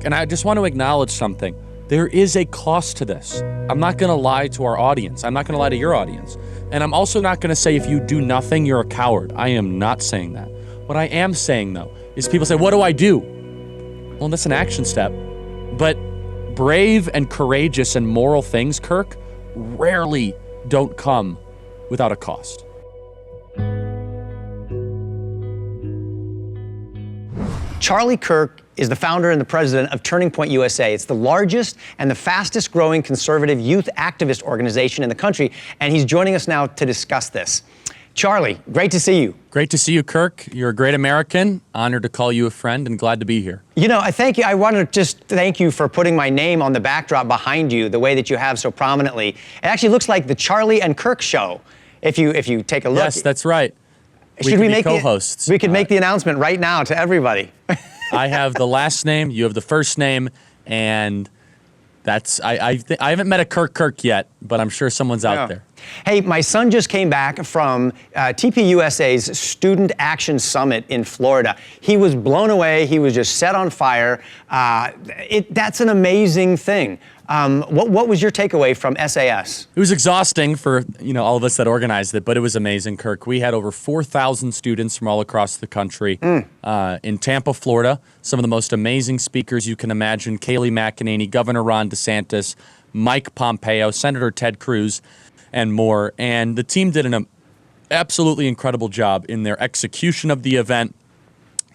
and I just want to acknowledge something. There is a cost to this. I'm not going to lie to our audience. I'm not going to lie to your audience. And I'm also not going to say if you do nothing, you're a coward. I am not saying that. What I am saying, though, is people say, what do I do? Well, that's an action step. But brave and courageous and moral things, Kirk, rarely don't come without a cost. Charlie Kirk is the founder and the president of Turning Point USA. It's the largest and the fastest growing conservative youth activist organization in the country, and he's joining us now to discuss this. Charlie, great to see you. Great to see you, Kirk. You're a great American. Honored to call you a friend and glad to be here. You know, I thank you. I want to just thank you for putting my name on the backdrop behind you the way that you have so prominently. It actually looks like the Charlie and Kirk show, if you take a look. Yes, that's right. Should we make co-hosts? We could make the announcement right now to everybody. I have the last name, you have the first name, and that's I haven't met a Kirk yet, but I'm sure someone's out there. Hey, my son just came back from TPUSA's Student Action Summit in Florida. He was blown away. He was just set on fire. That's an amazing thing. What was your takeaway from SAS? It was exhausting for all of us that organized it, but it was amazing, Kirk. We had over 4,000 students from all across the country in Tampa, Florida. Some of the most amazing speakers you can imagine: Kayleigh McEnany, Governor Ron DeSantis, Mike Pompeo, Senator Ted Cruz, and more. And the team did an absolutely incredible job in their execution of the event,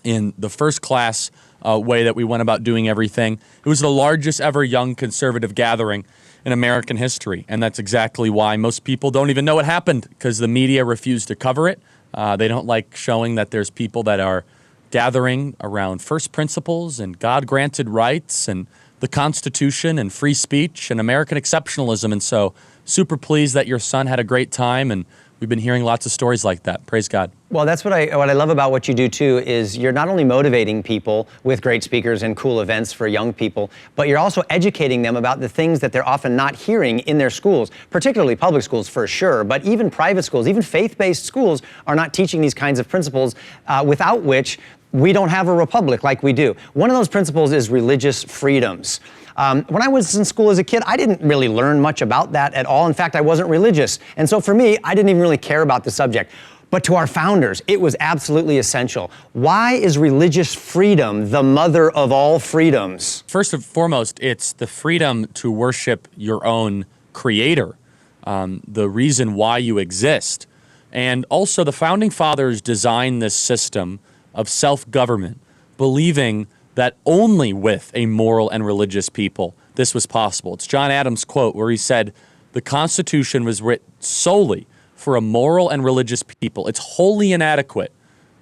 in the first class way that we went about doing everything. It was the largest ever young conservative gathering in American history, and that's exactly why most people don't even know what happened, because the media refused to cover it. They don't like showing that there's people that are gathering around first principles and God-granted rights and the Constitution and free speech and American exceptionalism. And so super pleased that your son had a great time, and we've been hearing lots of stories like that. Praise God. Well, that's what I love about what you do too, is you're not only motivating people with great speakers and cool events for young people, but you're also educating them about the things that they're often not hearing in their schools, particularly public schools for sure, but even private schools, even faith-based schools are not teaching these kinds of principles, without which we don't have a republic like we do. One of those principles is religious freedoms. When I was in school as a kid, I didn't really learn much about that at all. In fact, I wasn't religious. And so for me, I didn't even really care about the subject. But to our founders, it was absolutely essential. Why is religious freedom the mother of all freedoms? First and foremost, it's the freedom to worship your own creator, the reason why you exist. And also the founding fathers designed this system of self-government, believing that only with a moral and religious people this was possible. It's John Adams' quote where he said, "The Constitution was written solely for a moral and religious people. It's wholly inadequate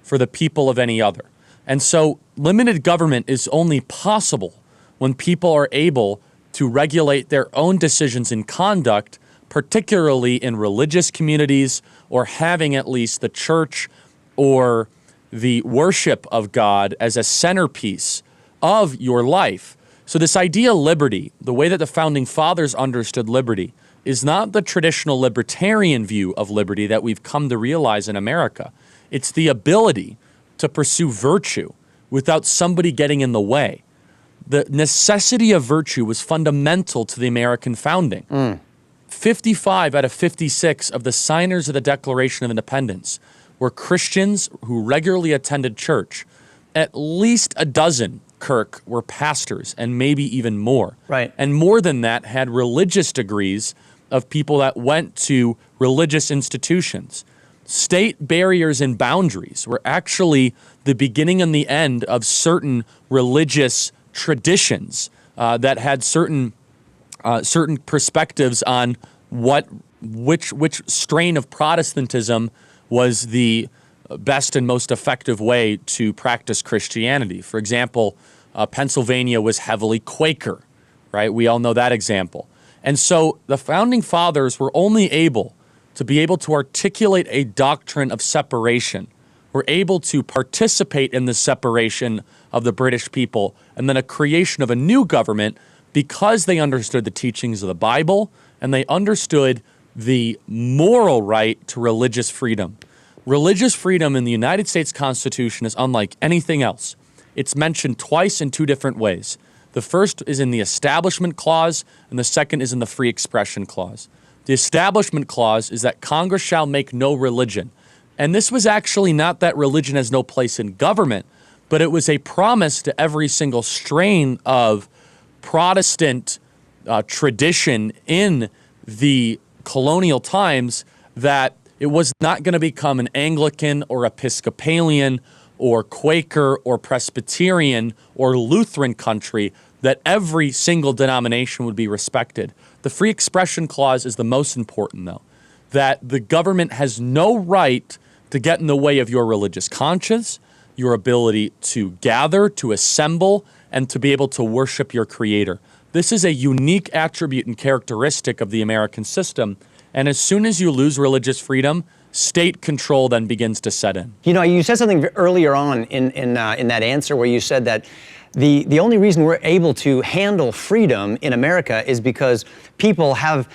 for the people of any other." And so limited government is only possible when people are able to regulate their own decisions and conduct, particularly in religious communities, or having at least the church or the worship of God as a centerpiece of your life. So this idea of liberty, the way that the founding fathers understood liberty, is not the traditional libertarian view of liberty that we've come to realize in America. It's the ability to pursue virtue without somebody getting in the way. The necessity of virtue was fundamental to the American founding. 55 out of 56 of the signers of the Declaration of Independence were Christians who regularly attended church. At least a dozen, Kirk, were pastors, and maybe even more. Right. And more than that, had religious degrees of people that went to religious institutions. State barriers and boundaries were actually the beginning and the end of certain religious traditions that had certain perspectives on which strain of Protestantism was the best and most effective way to practice Christianity. For example, Pennsylvania was heavily Quaker, right? We all know that example. And so the founding fathers were only able to articulate a doctrine of separation, were able to participate in the separation of the British people and then a creation of a new government because they understood the teachings of the Bible and they understood the moral right to religious freedom. Religious freedom in the United States Constitution is unlike anything else. It's mentioned twice in two different ways. The first is in the Establishment Clause, and the second is in the Free Expression Clause. The Establishment Clause is that Congress shall make no religion. And this was actually not that religion has no place in government, but it was a promise to every single strain of Protestant tradition in the colonial times that it was not going to become an Anglican or Episcopalian or Quaker or Presbyterian or Lutheran country, that every single denomination would be respected. The Free Expression Clause is the most important, though, that the government has no right to get in the way of your religious conscience, your ability to gather, to assemble, and to be able to worship your Creator. This is a unique attribute and characteristic of the American system, and as soon as you lose religious freedom, state control then begins to set in. You know, you said something earlier on in that answer where you said that the only reason we're able to handle freedom in America is because people have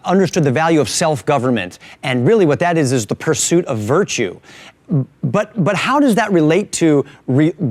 understood the value of self-government, and really what that is the pursuit of virtue. But how does that relate to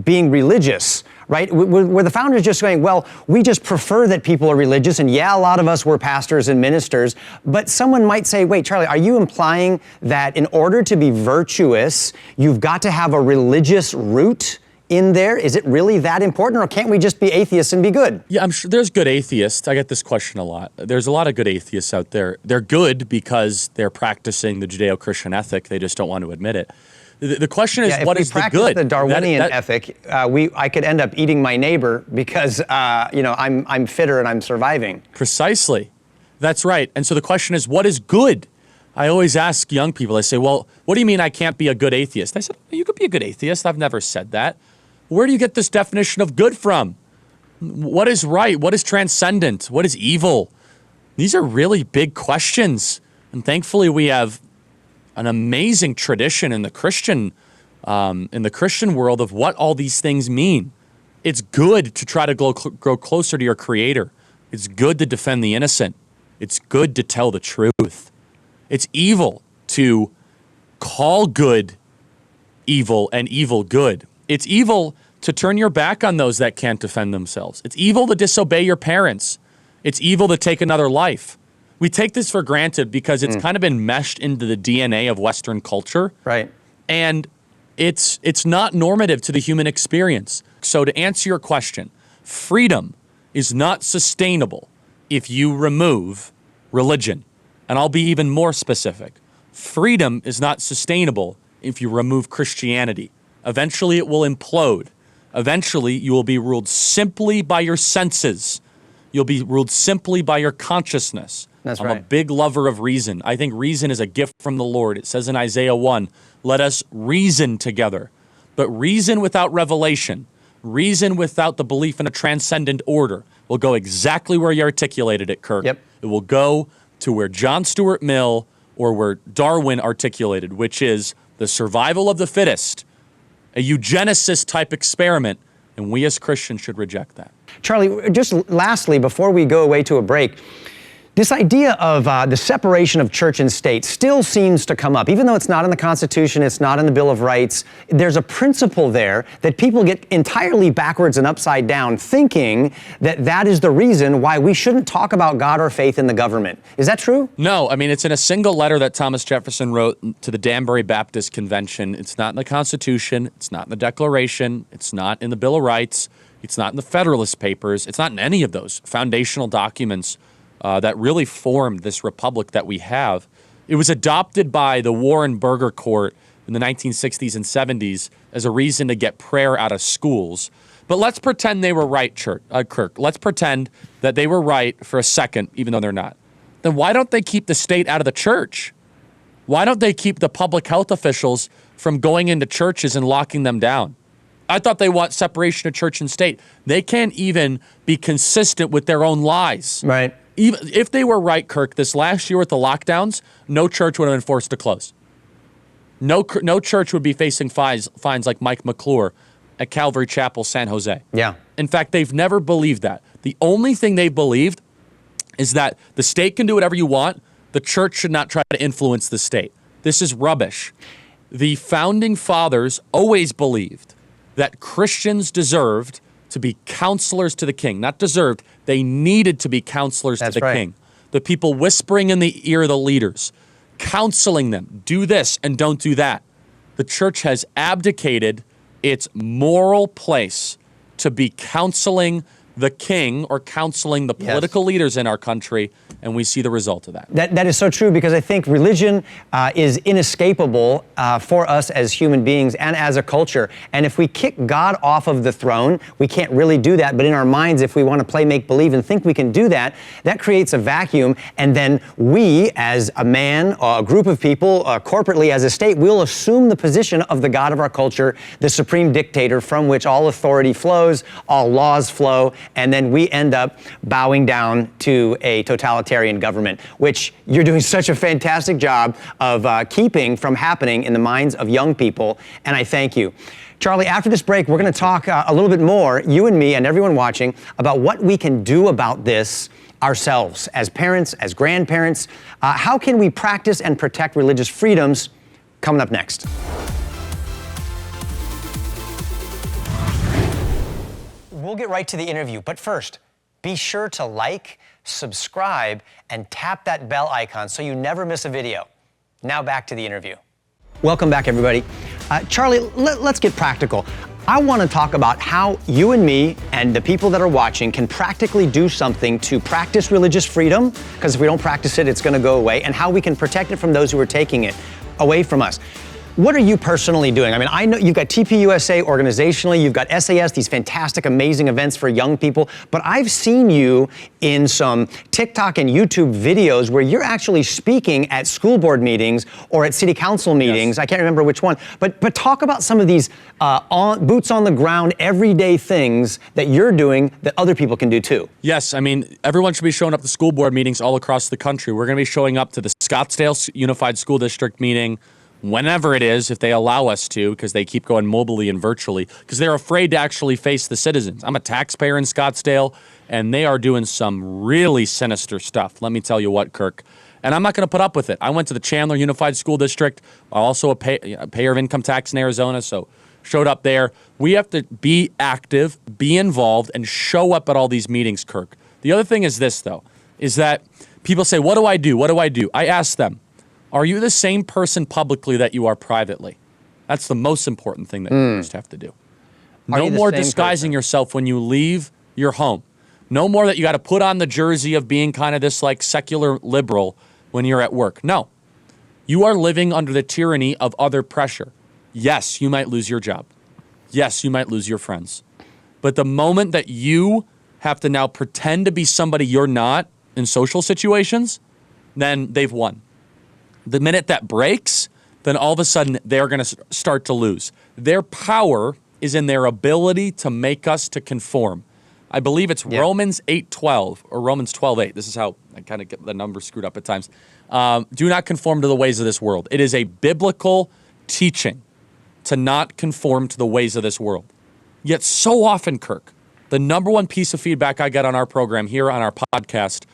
being religious? Right? Were the founders just saying, well, we just prefer that people are religious, and yeah, a lot of us were pastors and ministers, but someone might say, wait, Charlie, are you implying that in order to be virtuous, you've got to have a religious root in there? Is it really that important, or can't we just be atheists and be good? Yeah, I'm sure there's good atheists. I get this question a lot. There's a lot of good atheists out there. They're good because they're practicing the Judeo-Christian ethic. They just don't want to admit it. The question is, what is the good? If we practice the Darwinian ethic, I could end up eating my neighbor because I'm fitter and I'm surviving. Precisely. That's right. And so the question is, what is good? I always ask young people, I say, well, what do you mean I can't be a good atheist? I said, you could be a good atheist. I've never said that. Where do you get this definition of good from? What is right? What is transcendent? What is evil? These are really big questions. And thankfully we have an amazing tradition in the Christian world of what all these things mean. It's good to try to grow closer to your Creator. It's good to defend the innocent. It's good to tell the truth. It's evil to call good evil and evil good. It's evil to turn your back on those that can't defend themselves. It's evil to disobey your parents. It's evil to take another life. We take this for granted because it's kind of been meshed into the DNA of Western culture. Right. And it's not normative to the human experience. So to answer your question, freedom is not sustainable if you remove religion. And I'll be even more specific. Freedom is not sustainable if you remove Christianity. Eventually it will implode. Eventually you will be ruled simply by your senses. You'll be ruled simply by your consciousness. That's I'm right. a big lover of reason. I think reason is a gift from the Lord. It says in Isaiah 1, let us reason together. But reason without revelation, reason without the belief in a transcendent order will go exactly where you articulated it, Kirk. Yep. It will go to where John Stuart Mill or where Darwin articulated, which is the survival of the fittest, a eugenicist type experiment, and we as Christians should reject that. Charlie, just lastly, before we go away to a break, this idea of the separation of church and state still seems to come up. Even though it's not in the Constitution, it's not in the Bill of Rights, there's a principle there that people get entirely backwards and upside down, thinking that that is the reason why we shouldn't talk about God or faith in the government. Is that true? No, I mean, it's in a single letter that Thomas Jefferson wrote to the Danbury Baptist Convention. It's not in the Constitution, it's not in the Declaration, it's not in the Bill of Rights, it's not in the Federalist Papers, it's not in any of those foundational documents that really formed this republic that we have. It was adopted by the Warren Burger Court in the 1960s and 70s as a reason to get prayer out of schools. But let's pretend they were right, Kirk. Let's pretend that they were right for a second, even though they're not. Then why don't they keep the state out of the church? Why don't they keep the public health officials from going into churches and locking them down? I thought they want separation of church and state. They can't even be consistent with their own lies. Right. Even if they were right, Kirk, this last year with the lockdowns, no church would have been forced to close. No church would be facing fines like Mike McClure at Calvary Chapel, San Jose. Yeah. In fact, they've never believed that. The only thing they believed is that the state can do whatever you want. The church should not try to influence the state. This is rubbish. The founding fathers always believed that Christians deserved to be counselors to the king, not deserved. They needed to be counselors to the king. The people whispering in the ear of the leaders, counseling them, do this and don't do that. The church has abdicated its moral place to be counseling the king or counseling the political leaders in our country, and we see the result of that. That is so true, because I think religion is inescapable for us as human beings and as a culture. And if we kick God off of the throne, we can't really do that. But in our minds, if we want to play make-believe and think we can do that, that creates a vacuum. And then we, as a man, a group of people, corporately as a state, will assume the position of the God of our culture, the supreme dictator from which all authority flows, all laws flow, and then we end up bowing down to a totalitarian government, which you're doing such a fantastic job of keeping from happening in the minds of young people, and I thank you. Charlie, after this break, we're going to talk a little bit more, you and me and everyone watching, about what we can do about this ourselves as parents, as grandparents. How can we practice and protect religious freedoms? Coming up next. We'll get right to the interview, but first, be sure to like, subscribe, and tap that bell icon so you never miss a video. Now back to the interview. Welcome back, everybody. Charlie, let's get practical. I want to talk about how you and me and the people that are watching can practically do something to practice religious freedom, because if we don't practice it, it's going to go away, and how we can protect it from those who are taking it away from us. What are you personally doing? I mean, I know you've got TPUSA organizationally, you've got SAS, these fantastic, amazing events for young people, but I've seen you in some TikTok and YouTube videos where you're actually speaking at school board meetings or at city council meetings. Yes. I can't remember which one, but talk about some of these boots on the ground, everyday things that you're doing that other people can do too. Yes, I mean, everyone should be showing up to school board meetings all across the country. We're going to be showing up to the Scottsdale Unified School District meeting whenever it is, if they allow us to, because they keep going mobily and virtually, because they're afraid to actually face the citizens. I'm a taxpayer in Scottsdale, and they are doing some really sinister stuff. Let me tell you what, Kirk. And I'm not going to put up with it. I went to the Chandler Unified School District, also a payer of income tax in Arizona, so showed up there. We have to be active, be involved, and show up at all these meetings, Kirk. The other thing is this, though, is that people say, what do I do? What do I do? I ask them, are you the same person publicly that you are privately? That's the most important thing that you just have to do. No more disguising yourself when you leave your home. No more that you got to put on the jersey of being kind of this like secular liberal when you're at work. No. You are living under the tyranny of other pressure. Yes, you might lose your job. Yes, you might lose your friends. But the moment that you have to now pretend to be somebody you're not in social situations, then they've won. The minute that breaks, then all of a sudden they're going to start to lose. Their power is in their ability to make us to conform. I believe it's Romans 8:12 or Romans 12:8. This is how I kind of get the numbers screwed up at times. Do not conform to the ways of this world. It is a biblical teaching to not conform to the ways of this world. Yet so often, Kirk, the number one piece of feedback I get on our program here on our podcast,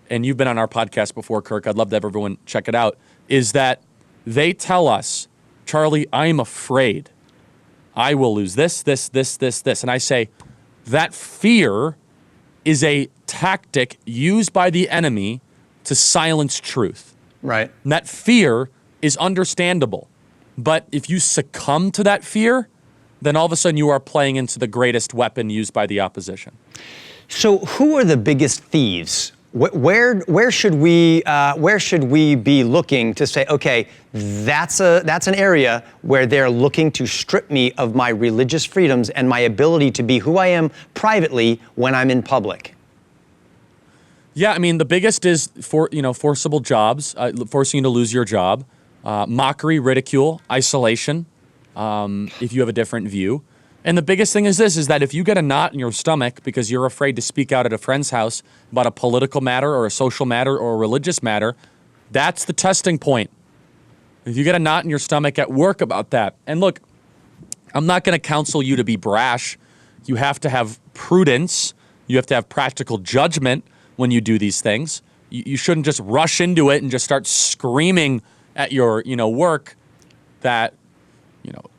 and you've been on our podcast before, Kirk, I'd love to have everyone check it out, is that they tell us, Charlie, I'm afraid I will lose this. And I say, that fear is a tactic used by the enemy to silence truth. Right. And that fear is understandable. But if you succumb to that fear, then all of a sudden you are playing into the greatest weapon used by the opposition. So who are the biggest thieves? Where should we be looking to say, okay, that's an area where they're looking to strip me of my religious freedoms and my ability to be who I am privately when I'm in public? Yeah, I mean, the biggest is forcible jobs, forcing you to lose your job, mockery, ridicule, isolation, if you have a different view. And the biggest thing is this, is that if you get a knot in your stomach because you're afraid to speak out at a friend's house about a political matter or a social matter or a religious matter, that's the testing point. If you get a knot in your stomach at work about that, and look, I'm not going to counsel you to be brash. You have to have prudence. You have to have practical judgment when you do these things. You shouldn't just rush into it and just start screaming at your, work that,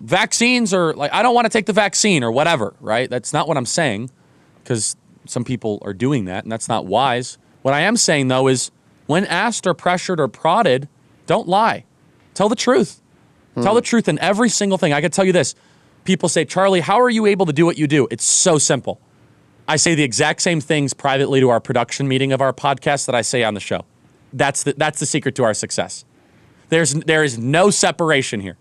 vaccines are like, I don't want to take the vaccine or whatever, right? That's not what I'm saying, because some people are doing that, and that's not wise. What I am saying, though, is when asked or pressured or prodded, don't lie. Tell the truth. Tell the truth in every single thing. I can tell you this. People say, Charlie, how are you able to do what you do? It's so simple. I say the exact same things privately to our production meeting of our podcast that I say on the show. That's the secret to our success. There is no separation here.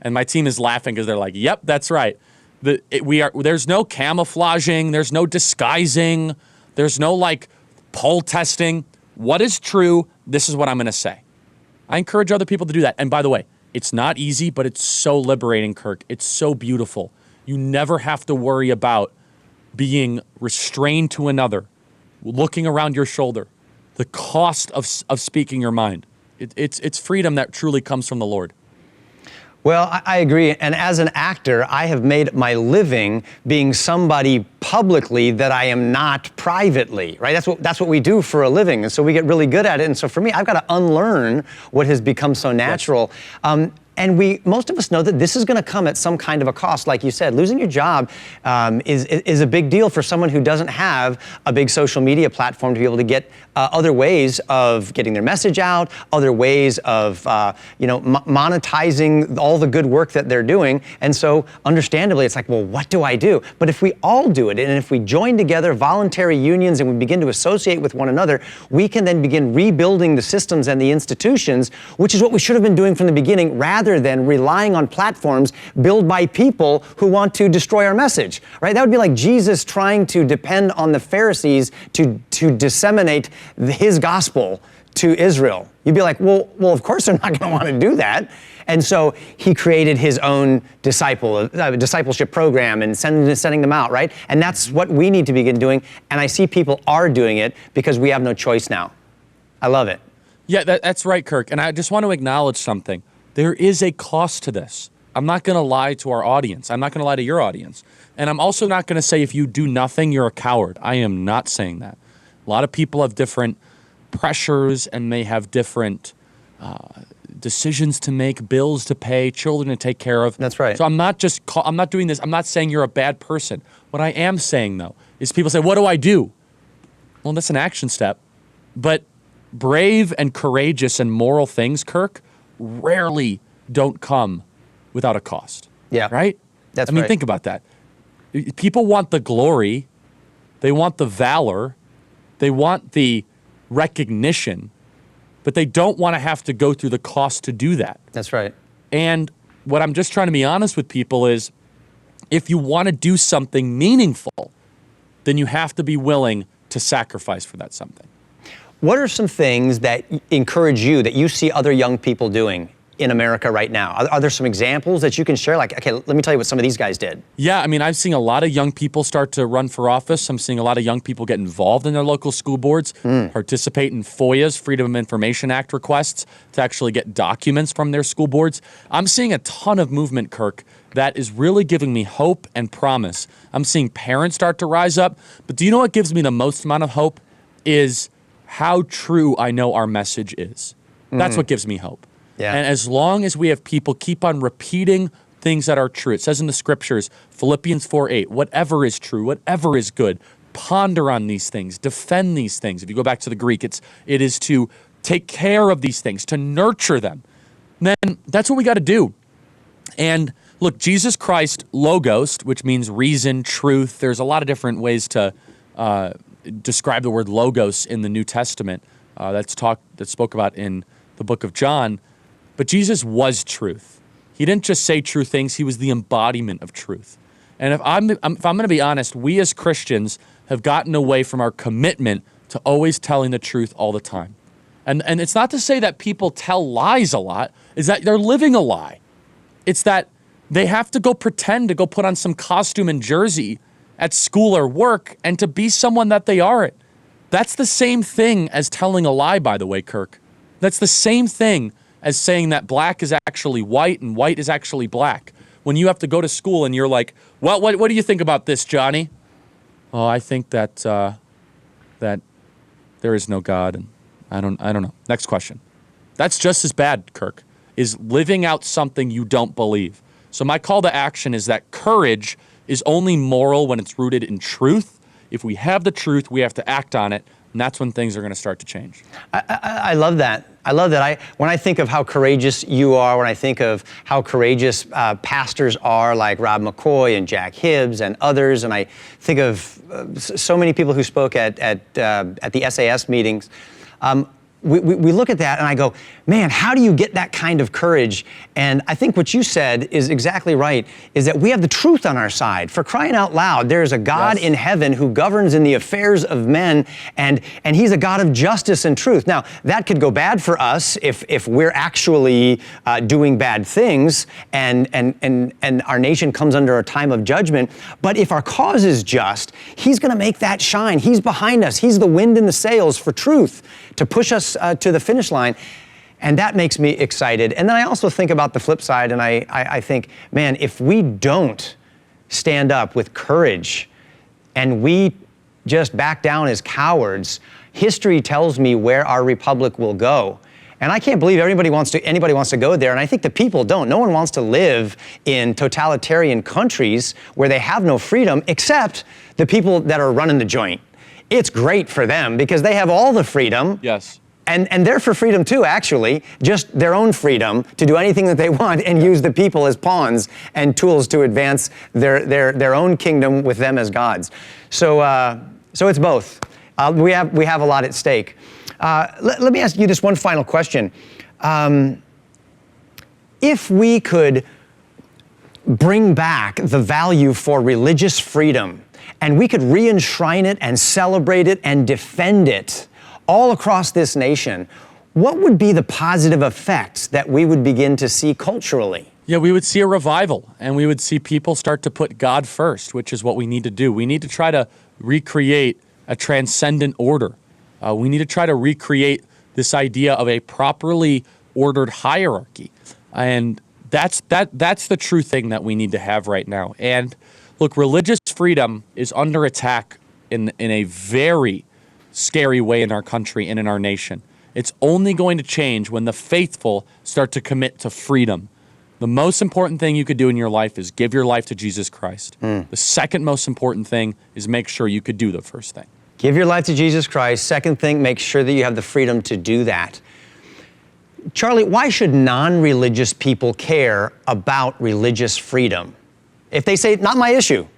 And my team is laughing because they're like, yep, that's right. There's no camouflaging. There's no disguising. There's no like poll testing. What is true, this is what I'm going to say. I encourage other people to do that. And by the way, it's not easy, but it's so liberating, Kirk. It's so beautiful. You never have to worry about being restrained to another, looking around your shoulder, the cost of speaking your mind. It's freedom that truly comes from the Lord. Well, I agree. And as an actor, I have made my living being somebody publicly that I am not privately, right? That's what we do for a living. And so we get really good at it. And so for me, I've got to unlearn what has become so natural. Yes. And most of us know that this is going to come at some kind of a cost. Like you said, losing your job is a big deal for someone who doesn't have a big social media platform to be able to get other ways of getting their message out, other ways of monetizing all the good work that they're doing. And so understandably, it's like, well, what do I do? But if we all do it, and if we join together voluntary unions and we begin to associate with one another, we can then begin rebuilding the systems and the institutions, which is what we should have been doing from the beginning, rather than relying on platforms built by people who want to destroy our message, right? That would be like Jesus trying to depend on the Pharisees to disseminate his gospel to Israel. You'd be like, well, of course they're not going to want to do that. And so he created his own discipleship program and sending them out, right? And that's what we need to begin doing. And I see people are doing it because we have no choice now. I love it. Yeah, that's right, Kirk. And I just want to acknowledge something. There is a cost to this. I'm not going to lie to our audience. I'm not going to lie to your audience. And I'm also not going to say if you do nothing, you're a coward. I am not saying that. A lot of people have different pressures and may have different decisions to make, bills to pay, children to take care of. That's right. So I'm not doing this. I'm not saying you're a bad person. What I am saying, though, is people say, what do I do? Well, that's an action step. But brave and courageous and moral things, Kirk, rarely don't come without a cost. Yeah. Right? I mean, think about that. People want the glory. They want the valor. They want the recognition, but they don't want to have to go through the cost to do that. That's right. And what I'm just trying to be honest with people is, if you want to do something meaningful, then you have to be willing to sacrifice for that something. What are some things that encourage you, that you see other young people doing in America right now? Are there some examples that you can share? Like, okay, let me tell you what some of these guys did. Yeah, I mean, I've seen a lot of young people start to run for office. I'm seeing a lot of young people get involved in their local school boards, participate in FOIA's, Freedom of Information Act requests to actually get documents from their school boards. I'm seeing a ton of movement, Kirk, that is really giving me hope and promise. I'm seeing parents start to rise up. But do you know what gives me the most amount of hope? Is how true I know our message is. That's what gives me hope. Yeah. And as long as we have people keep on repeating things that are true, it says in the scriptures, Philippians 4:8, whatever is true, whatever is good, ponder on these things, defend these things. If you go back to the Greek, it is to take care of these things, to nurture them. Then that's what we got to do. And look, Jesus Christ, logos, which means reason, truth. There's a lot of different ways to describe the word logos in the New Testament that's spoke about in the book of John. But Jesus was truth. He didn't just say true things. He was the embodiment of truth. And if I'm going to be honest, we as Christians have gotten away from our commitment to always telling the truth all the time. And it's not to say that people tell lies a lot. It's that they're living a lie. It's that they have to go pretend to go put on some costume and jersey at school or work and to be someone that they aren't. That's the same thing as telling a lie, by the way, Kirk. That's the same thing as saying that black is actually white and white is actually black. When you have to go to school and you're like, well, what do you think about this, Johnny? Oh, I think that that there is no God, and I don't know. Next question. That's just as bad, Kirk, is living out something you don't believe. So my call to action is that courage is only moral when it's rooted in truth. If we have the truth, we have to act on it, and that's when things are going to start to change. I love that. I love that. When I think of how courageous you are, when I think of how courageous pastors are, like Rob McCoy and Jack Hibbs and others, and I think of so many people who spoke at the SAS meetings, we look at that and I go, man, how do you get that kind of courage? And I think what you said is exactly right, is that we have the truth on our side. For crying out loud, there is a God in heaven who governs in the affairs of men, and he's a God of justice and truth. Now, that could go bad for us if we're actually doing bad things and our nation comes under a time of judgment. But if our cause is just, he's going to make that shine. He's behind us. He's the wind in the sails for truth to push us to the finish line. And that makes me excited. And then I also think about the flip side, and I think, man, if we don't stand up with courage and we just back down as cowards, history tells me where our republic will go. And I can't believe anybody wants to go there, and I think the people don't. No one wants to live in totalitarian countries where they have no freedom except the people that are running the joint. It's great for them because they have all the freedom. Yes. And they're for freedom too, actually, just their own freedom to do anything that they want and use the people as pawns and tools to advance their own kingdom with them as gods. So it's both. We have a lot at stake. Let me ask you this one final question. If we could bring back the value for religious freedom and we could re-enshrine it and celebrate it and defend it all across this nation, what would be the positive effects that we would begin to see culturally? Yeah, we would see a revival, and we would see people start to put God first, which is what we need to do. We need to try to recreate a transcendent order. We need to try to recreate this idea of a properly ordered hierarchy. And that's the true thing that we need to have right now. And look, religious freedom is under attack in a very scary way in our country and in our nation. It's only going to change when the faithful start to commit to freedom. The most important thing you could do in your life is give your life to Jesus Christ. The second most important thing is make sure you could do the first thing. Give your life to Jesus Christ. Second thing, make sure that you have the freedom to do that. Charlie, why should non-religious people care about religious freedom? If they say, not my issue,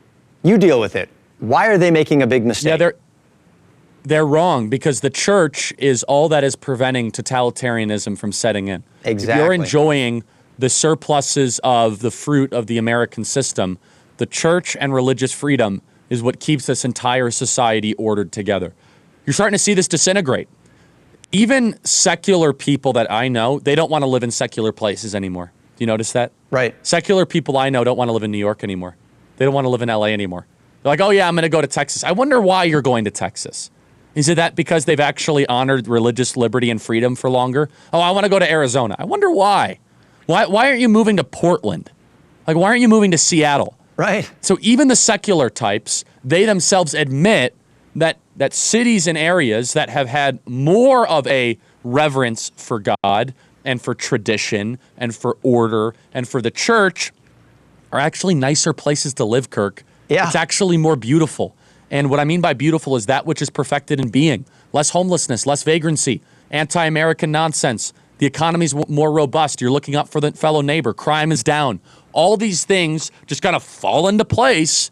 you deal with it, why are they making a big mistake? Yeah, they're wrong, because the church is all that is preventing totalitarianism from setting in. Exactly. If you're enjoying the surpluses of the fruit of the American system, the church and religious freedom is what keeps this entire society ordered together. You're starting to see this disintegrate. Even secular people that I know, they don't want to live in secular places anymore. Do you notice that? Right. Secular people I know don't want to live in New York anymore. They don't want to live in LA anymore. They're like, oh yeah, I'm going to go to Texas. I wonder why you're going to Texas. Is it that because they've actually honored religious liberty and freedom for longer? Oh, I want to go to Arizona. I wonder why. Why aren't you moving to Portland? Like, why aren't you moving to Seattle? Right. So even the secular types, they themselves admit that cities and areas that have had more of a reverence for God and for tradition and for order and for the church are actually nicer places to live, Kirk. Yeah. It's actually more beautiful. And what I mean by beautiful is that which is perfected in being. Less homelessness, less vagrancy, anti-American nonsense. The economy's more robust. You're looking up for the fellow neighbor. Crime is down. All these things just kind of fall into place,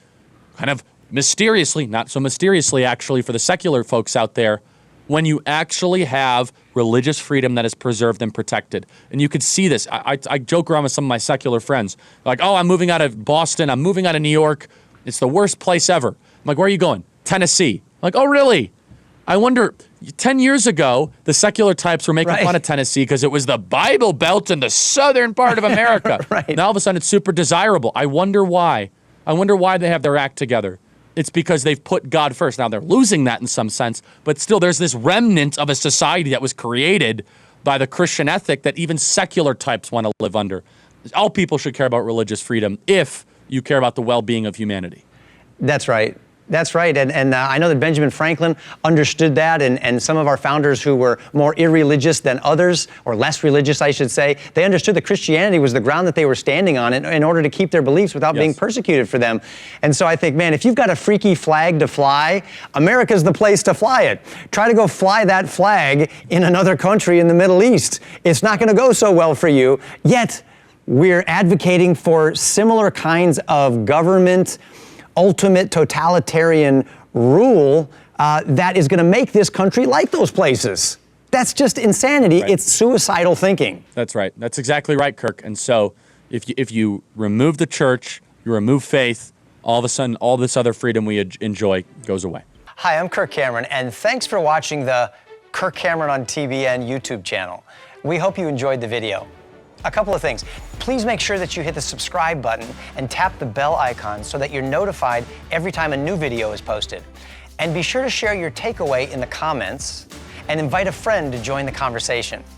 kind of mysteriously, not so mysteriously actually for the secular folks out there, when you actually have religious freedom that is preserved and protected. And you could see this. I joke around with some of my secular friends. Like, oh, I'm moving out of Boston. I'm moving out of New York. It's the worst place ever. I'm like, where are you going? Tennessee. I'm like, oh, really? I wonder, 10 years ago, the secular types were making fun of Tennessee because it was the Bible Belt in the southern part of America. Right. Now all of a sudden it's super desirable. I wonder why. I wonder why they have their act together. It's because they've put God first. Now they're losing that in some sense, but still there's this remnant of a society that was created by the Christian ethic that even secular types want to live under. All people should care about religious freedom if you care about the well-being of humanity. That's right. That's right, and I know that Benjamin Franklin understood that, and some of our founders who were more irreligious than others, or less religious, I should say, they understood that Christianity was the ground that they were standing on in order to keep their beliefs without being persecuted for them. And so I think, man, if you've got a freaky flag to fly, America's the place to fly it. Try to go fly that flag in another country in the Middle East. It's not going to go so well for you, yet we're advocating for similar kinds of government ultimate totalitarian rule that is going to make this country like those places. That's just insanity. Right. It's suicidal thinking. That's right. That's exactly right, Kirk. And so if you remove the church, you remove faith, all of a sudden all this other freedom we enjoy goes away. Hi, I'm Kirk Cameron, and thanks for watching the Kirk Cameron on TBN YouTube channel. We hope you enjoyed the video. A couple of things. Please make sure that you hit the subscribe button and tap the bell icon so that you're notified every time a new video is posted. And be sure to share your takeaway in the comments and invite a friend to join the conversation.